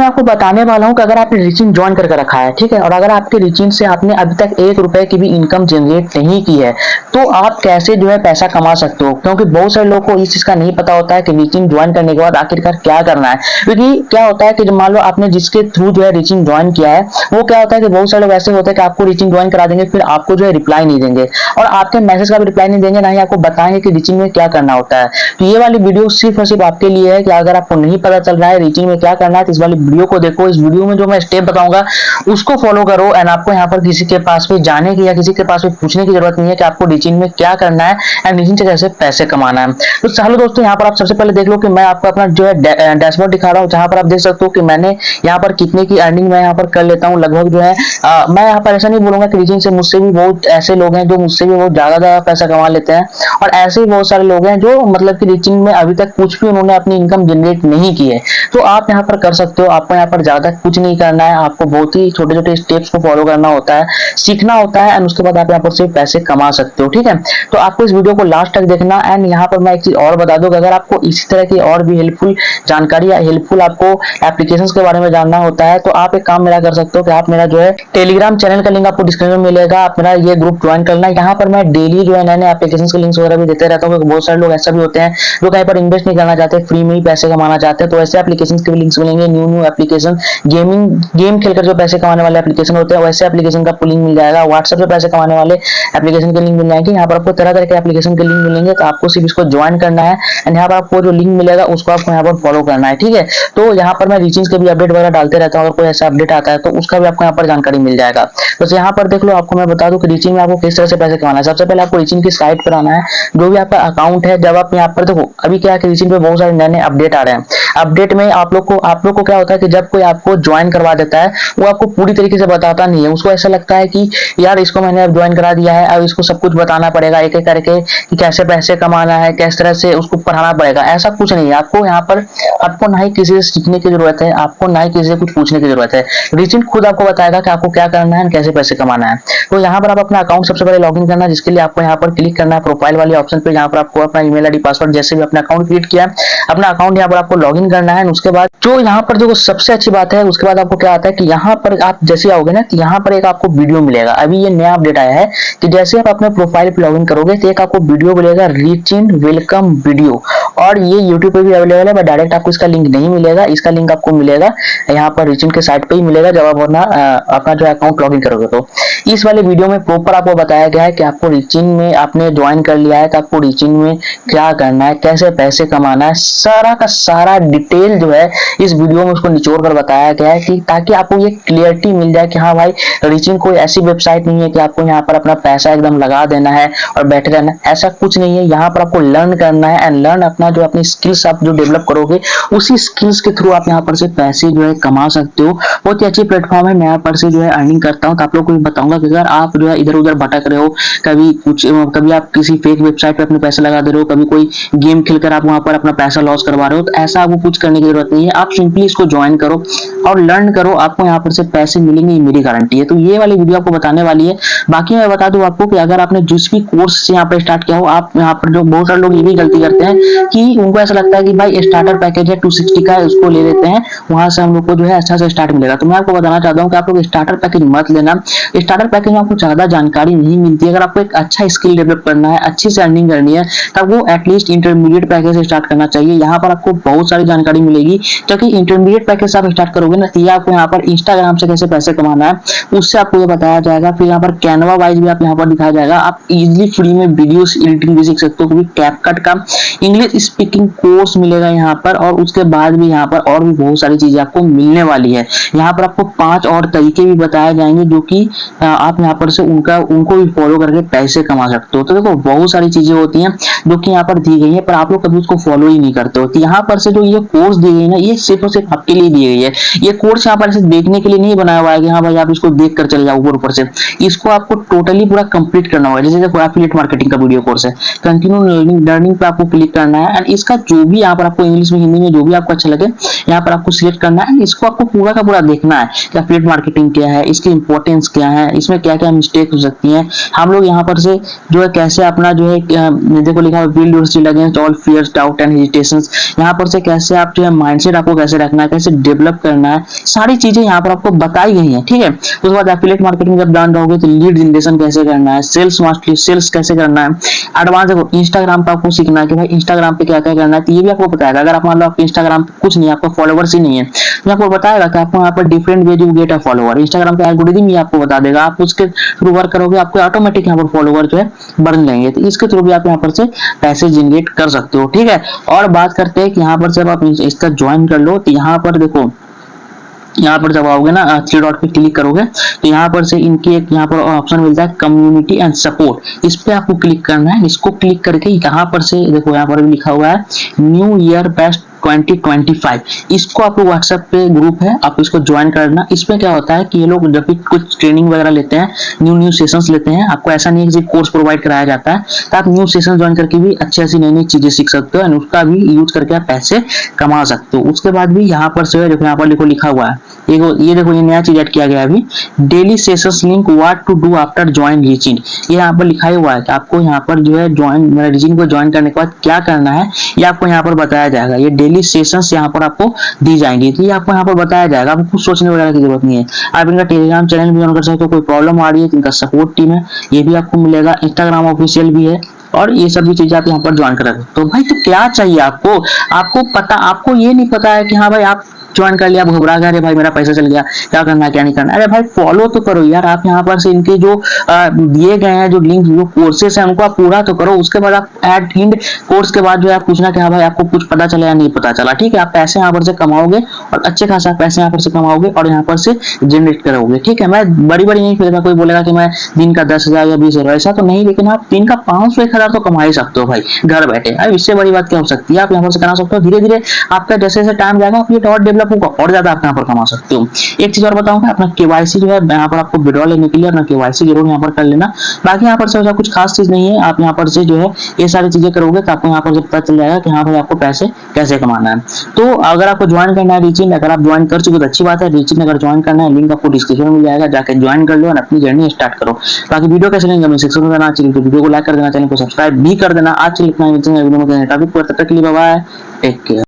मैं आपको बताने वाला हूँ कि अगर आपने रीचिंग ज्वाइन करके रखा है, ठीक है, और अगर आपके रीचिंग से आपने अभी तक 1 रुपए की भी इनकम जनरेट नहीं की है, तो आप कैसे जो है पैसा कमा सकते हो। क्योंकि बहुत सारे लोगों को इस चीज का नहीं पता होता है कि रीचिंग ज्वाइन करने के बाद आखिरकार क्या करना है। क्योंकि क्या होता है कि जब मान लो आपने जिसके थ्रू जो है रीचिंग ज्वाइन किया है, वो क्या होता है कि बहुत सारे लोग ऐसे होते हैं कि आपको रीचिंग ज्वाइन करा देंगे, फिर आपको जो है रिप्लाई नहीं देंगे और आपके मैसेज का भी रिप्लाई नहीं देंगे, ना ही आपको बताएंगे कि रीचिंग में क्या करना होता है। तो ये वाली वीडियो सिर्फ और सिर्फ आपके लिए है कि अगर आपको नहीं पता चल रहा है रीचिंग में क्या करना है, तो इस वाली वीडियो को देखो। इस वीडियो में जो मैं स्टेप बताऊंगा उसको फॉलो करो एंड आपको यहाँ पर किसी के पास भी जाने की या किसी के पास भी पूछने की जरूरत नहीं है कि आपको रीचिंग में क्या करना है एंड रीचिंग से कैसे पैसे कमाना है। तो चलो दोस्तों, यहाँ पर आप सबसे पहले देख लो कि मैं आपको अपना जो है डैशबोर्ड दिखा रहा हूँ, जहां पर आप देख सकते हो कि मैंने यहाँ पर कितने की अर्निंग मैं यहाँ पर कर लेता हूँ। लगभग जो है मैं यहाँ पर ऐसा नहीं बोलूंगा कि रीचिंग से मुझसे भी बहुत ऐसे लोग हैं जो मुझसे भी बहुत ज्यादा पैसा कमा लेते हैं, और ऐसे ही बहुत सारे लोग हैं जो मतलब कि रीचिंग में अभी तक कुछ भी उन्होंने अपनी इनकम जनरेट नहीं की है। तो आप यहाँ पर कर सकते हो। आपको यहाँ पर ज्यादा कुछ नहीं करना है, आपको बहुत ही छोटे छोटे स्टेप्स को फॉलो करना होता है, सीखना होता है एंड उसके बाद आप यहाँ पर से पैसे कमा सकते हो। ठीक है, तो आपको इस वीडियो को लास्ट तक देखना। एंड यहाँ पर मैं एक चीज और बता दूं, अगर आपको इसी तरह की और भी हेल्पफुल जानकारी या हेल्पफुल आपको एप्लीकेशंस के बारे में जानना होता है, तो आप एक काम मेरा कर सकते हो कि आप मेरा जो है टेलीग्राम चैनल का लिंक आपको डिस्क्रिप्शन में मिलेगा, आप मेरा ये ग्रुप ज्वाइन करना। यहाँ पर मैं डेली जो है नए नए एप्लीकेशंस के लिंक्स वगैरह भी देते रहता हूँ। बहुत सारे लोग ऐसा भी होते हैं जो कहीं पर इन्वेस्ट नहीं करना चाहते, फ्री में ही पैसे कमाना चाहते हैं, तो ऐसे एप्लीकेशंस के भी लिंक्स मिलेंगे। न्यू एप्लीकेशन गेम खेलकर जो पैसे कमाने वाले एप्लीकेशन होते हैं, वैसे एप्लीकेशन का लिंक मिल जाएगा। व्हाट्सएप पे पैसे कमाने वाले एप्लीकेशन के लिंक मिल जाएंगे। यहाँ पर आपको तरह तरह के एप्लीकेशन के लिंक मिलेंगे, तो आपको सिर्फ इसको ज्वाइन करना है एंड यहाँ पर आपको जो लिंक मिलेगा उसको आपको यहाँ पर फॉलो करना है। ठीक है, तो यहाँ पर मैं रीचिंग के भी अपडेट वगैरह डालते रहता हूँ, अगर कोई ऐसा अपडेट आता है तो उसका भी आपको यहाँ पर जानकारी मिल जाएगा। तो यहाँ पर देख लो, आपको मैं बता दूं कि रीचिंग में आपको किस तरह से पैसे कमाना है। सबसे पहले आपको रीचिंग की साइट पर आना है, जो भी आपका अकाउंट है। जब आप यहाँ पर देखो, अभी क्या है कि रीचिंग पे बहुत सारे नए नए अपडेट आ रहे हैं। अपडेट में आप लोग को क्या होता है कि जब कोई आपको ज्वाइन करवा देता है, वो आपको पूरी तरीके से बताता नहीं है। उसको ऐसा लगता है कि यार इसको मैंने अब ज्वाइन करा दिया है, अब इसको सब कुछ बताना पड़ेगा एक एक करके कि कैसे पैसे कमाना है, किस तरह से उसको पढ़ाना पड़ेगा। ऐसा कुछ नहीं है। आपको यहाँ पर आपको ना ही किसी से सीखने की जरूरत है, आपको ना ही किसी से कुछ पूछने की जरूरत है। रीचिंग खुद आपको बताएगा कि आपको क्या करना है, कैसे पैसे कमाना है। तो यहाँ पर आप अपना अकाउंट सबसे पहले लॉगिन करना है, जिसके लिए आपको यहाँ पर क्लिक करना है प्रोफाइल वाले ऑप्शन पे। यहाँ पर आपको अपना ईमेल आईडी पासवर्ड जैसे भी अपना अकाउंट क्रिएट किया, अपना अकाउंट यहाँ पर आपको लॉगिन करना है। उसके बाद जो यहाँ पर जो सबसे अच्छी बात है, उसके बाद आपको क्या आता है कि यहाँ पर आप जैसे आओगे ना, तो यहाँ पर एक आपको वीडियो मिलेगा। अभी ये नया अपडेट आया है कि जैसे आप अपने प्रोफाइल पे लॉगिन करोगे तो एक आपको वीडियो मिलेगा, रीचिंग वेलकम वीडियो, और ये यूट्यूब पे भी अवेलेबल है। बट डायरेक्ट आपको इसका लिंक नहीं मिलेगा, इसका लिंक आपको मिलेगा यहाँ पर रीचिंग के साइट पे ही मिलेगा, जब आप अपना जो अकाउंट लॉगिन करोगे। तो इस वाले वीडियो में प्रॉपर आपको बताया गया है कि आपको रीचिंग में आपने ज्वाइन कर लिया है तो आपको रीचिंग में क्या करना है, कैसे पैसे कमाना है, सारा का सारा डिटेल जो है इस वीडियो में उसको निचोड़ कर बताया गया है, कि ताकि आपको ये क्लियरिटी मिल जाए कि हाँ भाई, रीचिंग कोई ऐसी वेबसाइट नहीं है कि आपको यहाँ पर अपना पैसा एकदम लगा देना है और बैठे रहना है। ऐसा कुछ नहीं है। यहाँ पर आपको लर्न करना है एंड लर्न अपना जो अपनी स्किल्स आप जो डेवलप करोगे, उसी स्किल्स के थ्रू आप यहाँ पर से पैसे जो है कमा सकते हो। बहुत ही अच्छी प्लेटफॉर्म है। मैं यहाँ पर से जो है अर्निंग करता हूँ, तो आप लोग को भी बताऊंगा कि अगर आप जो है इधर उधर भटक रहे हो, कभी आप किसी फेक वेबसाइट पे अपने पैसे लगा दे रहे हो, कभी कोई गेम खेलकर आप वहां पर अपना पैसा लॉस करवा रहे हो, तो ऐसा आपको कुछ करने की जरूरत नहीं है। आप सिंपली इसको ज्वाइन करो और लर्न करो, आपको यहाँ पर से पैसे मिलेंगे, ये मेरी गारंटी है। तो ये वाली वीडियो आपको बताने वाली है। बाकी मैं बता दूं आपको कि अगर आपने जिस भी कोर्स से यहाँ पर स्टार्ट किया हो, आप यहाँ पर जो बहुत सारे लोग ये भी गलती करते हैं कि उनको ऐसा लगता है कि भाई स्टार्टर पैकेज है 260 का, उसको ले लेते हैं, वहां से हम लोग को जो है अच्छा से स्टार्ट मिलेगा। तो मैं आपको बताना चाहता हूँ कि आप लोग स्टार्टर पैकेज मत लेना। स्टार्टर पैकेज में आपको ज्यादा जानकारी नहीं मिलती है। अगर आपको एक अच्छा स्किल डेवलप करना है, अच्छी से अर्निंग करनी है, तब वो एटलीस्ट इंटरमीडिएट पैकेज से स्टार्ट करना चाहिए। यहाँ पर आपको बहुत सारी जानकारी मिलेगी, क्योंकि इंटरमीडिएट पैकेज से आप स्टार्ट करोगे ना, तो ये आपको यहाँ पर इंस्टाग्राम से कैसे पैसे कमाना है उससे आपको ये बताया जाएगा। फिर यहाँ पर कैनवा वाइज भी आप यहाँ पर दिखाया जाएगा। आप इजिली फ्री में वीडियोस एडिटिंग भी सीख सकते हो। कैपकट का इंग्लिश स्पीकिंग कोर्स मिलेगा यहाँ पर, और उसके बाद भी यहाँ पर और भी बहुत सारी चीजें आपको मिलने वाली है। यहाँ पर आपको 5 और तरीके भी बताए जाएंगे, जो कि आप यहाँ पर से उनको भी फॉलो करके पैसे कमा सकते हो। तो देखो, बहुत सारी चीजें होती हैं जो कि यहाँ पर दी गई है, पर आप लोग कभी उसको फॉलो ही नहीं करते हो। तो यहाँ पर से जो ये कोर्स दी गई ना, ये सिर्फ और सिर्फ आपके लिए दी गई है। ये कोर्स यहाँ पर से देखने के लिए नहीं बनाया हुआ है कि हाँ भाई आप इसको देख कर चले जाओ ऊपर से। इसको आपको टोटली पूरा कंप्लीट करना होगा। जैसे देखो, एफिलिएट मार्केटिंग का वीडियो कोर्स है, कंटिन्यू लर्निंग पे आपको क्लिक करना है एंड इसका जो भी यहाँ पर आपको इंग्लिश में, हिंदी में जो भी आपको अच्छा लगे, यहाँ पर आपको सिलेक्ट करना है। इसको आपको पूरा का पूरा देखना है कि एफिलिएट मार्केटिंग क्या है, इसकी इंपॉर्टेंस क्या है, इसमें क्या क्या मिस्टेक हो सकती है। हम लोग यहाँ पर से जो है कैसे अपना जो है देखो लिखा है build your skill against all fears, doubt and hesitations. यहाँ पर से कैसे आप जो है माइंडसेट आपको कैसे रखना है, कैसे डेवलप करना करना है, सारी चीजें यहाँ पर आपको बताई गई है, ठीक है। उसके बाद एफिलिएट मार्केटिंग जब जान रहोगे तो लीड जनरेशन कैसे करना है, सेल्स मास्टरी सेल्स कैसे करना है, एडवांस देखो इंस्टाग्राम पे आपको सीखना है कि भाई इंस्टाग्राम पे क्या क्या करना है, तो ये भी आपको बताएगा। अगर आप मान लो आपके इंस्टाग्राम पे कुछ नहीं है, आपको फॉलोवर्स ही नहीं है, तो आपको बताएगा कि आपको यहाँ पर different way to get a follower, Instagram का एल्गोरिथम ही आपको बता देगा। आप उसके थ्रू वर्क करोगे, आपको ऑटोमेटिक यहाँ पर फॉलोवर जो है बढ़ जाएंगे, तो इसके थ्रू भी आप यहाँ पर से पैसे जनरेट कर सकते हो, ठीक है। और बात करते हैं कि यहाँ पर जब आप इसका ज्वाइन कर लो, तो यहाँ पर देखो, यहाँ पर जब आओगे ना थ्री डॉट पे क्लिक करोगे तो यहाँ पर से इनकी एक यहाँ पर ऑप्शन मिलता है कम्युनिटी एंड सपोर्ट, इस पे आपको क्लिक करना है। इसको क्लिक करके यहाँ पर से देखो यहाँ पर भी लिखा हुआ है न्यू ईयर बेस्ट 2025, इसको आपको व्हाट्सएप पे ग्रुप है, आप इसको ज्वाइन करना। इसमें क्या होता है कि ये लोग जब भी कुछ ट्रेनिंग वगैरह लेते हैं, न्यू सेशंस लेते हैं, आपको ऐसा नहीं है कि कोर्स प्रोवाइड कराया जाता है, तो आप न्यू सेशन ज्वाइन करके भी अच्छी अच्छी नई नई चीजें सीख सकते हो और उसका भी यूज करके आप पैसे कमा सकते हो। उसके बाद भी यहाँ पर से देखो यहाँ पर देखो लिखा हुआ है, ये देखो ये नया चीज ऐड किया गया है अभी, daily sessions link what to do after join reaching, ये यहाँ पर लिखा हुआ है कि आपको यहाँ पर जो है ज्वाइन रीचिंग को ज्वाइन करने के बाद क्या करना है, ये आपको यहाँ पर बताया जाएगा। ये डेली सेशंस यहाँ पर आपको दी जाएंगी, तो ये आपको यहाँ पर बताया जाएगा, आपको कुछ सोचने वगैरह की जरूरत नहीं है। आप इनका टेलीग्राम चैनल भी ज्वाइन कर सकते हो, कोई प्रॉब्लम आ रही है, इनका सपोर्ट टीम है, ये भी आपको मिलेगा, इंस्टाग्राम ऑफिशियल भी है, और ये सब भी चीजें आप यहाँ पर ज्वाइन कर सकते हो। तो भाई तो क्या चाहिए आपको, आपको ये नहीं पता है कि हाँ भाई आप ज्वाइन कर लिया, आप घबरा गए, अरे भाई मेरा पैसा चल गया, क्या करना है क्या नहीं करना, अरे भाई फॉलो तो करो यार। आप यहाँ पर से इनके जो दिए गए हैं जो लिंक जो कोर्सेस हैं उनको आप पूरा तो करो, उसके बाद आप एट एंड कोर्स के बाद जो है आप पूछना कि हाँ भाई आपको कुछ पता चला या नहीं पता चला, ठीक है। आप पैसे यहाँ पर से कमाओगे और अच्छे खासा पैसे यहाँ पर से कमाओगे और यहाँ पर से जनरेट करोगे, ठीक है। मैं बड़ी नहीं फिर कोई बोलेगा कि मैं दिन का 10,000 या 20,000, ऐसा तो नहीं, लेकिन आप दिन का 500 1,000 तो कमा ही सकते हो भाई घर बैठे। अब इससे बड़ी बात क्या हो सकती है, आप यहाँ पर से कमा सकते हो। धीरे धीरे आपका जैसे जैसे टाइम जाएगा आप ये और डेवलप होगा और ज्यादा आप यहाँ पर कमा सकते हो। एक चीज और बताऊंगा, अपना केवाईसी जो है यहाँ पर आपको विड्रॉ लेने के लिए अपना केवाईसी जरूर यहाँ पर कर लेना। बाकी यहाँ पर से कुछ खास चीज नहीं है, आप यहाँ पर से जो है ये सारी चीजें करोगे तो आपको यहाँ पर से पता चल जाएगा कि हाँ भाई आपको पैसे कैसे कमाना है। तो अगर आपको ज्वाइन करना है रीचिंग, अगर आप ज्वाइन कर चुके तो अच्छी बात है। रीचिंग अगर ज्वाइन करना है लिंक आपको डिस्क्रिप्शन में मिल जाएगा, जाकर ज्वाइन कर लो और अपनी जर्नी स्टार्ट करो। बाकी वीडियो कैसे लेंगे हमें सेक्शन में करना चाहिए, तो वीडियो को लाइक कर देना, चैनल को सब्सक्राइब भी कर देना। आज से इतना वीडियो में टॉपिक पर, तब तक के लिए बाय बाय, टेक केयर।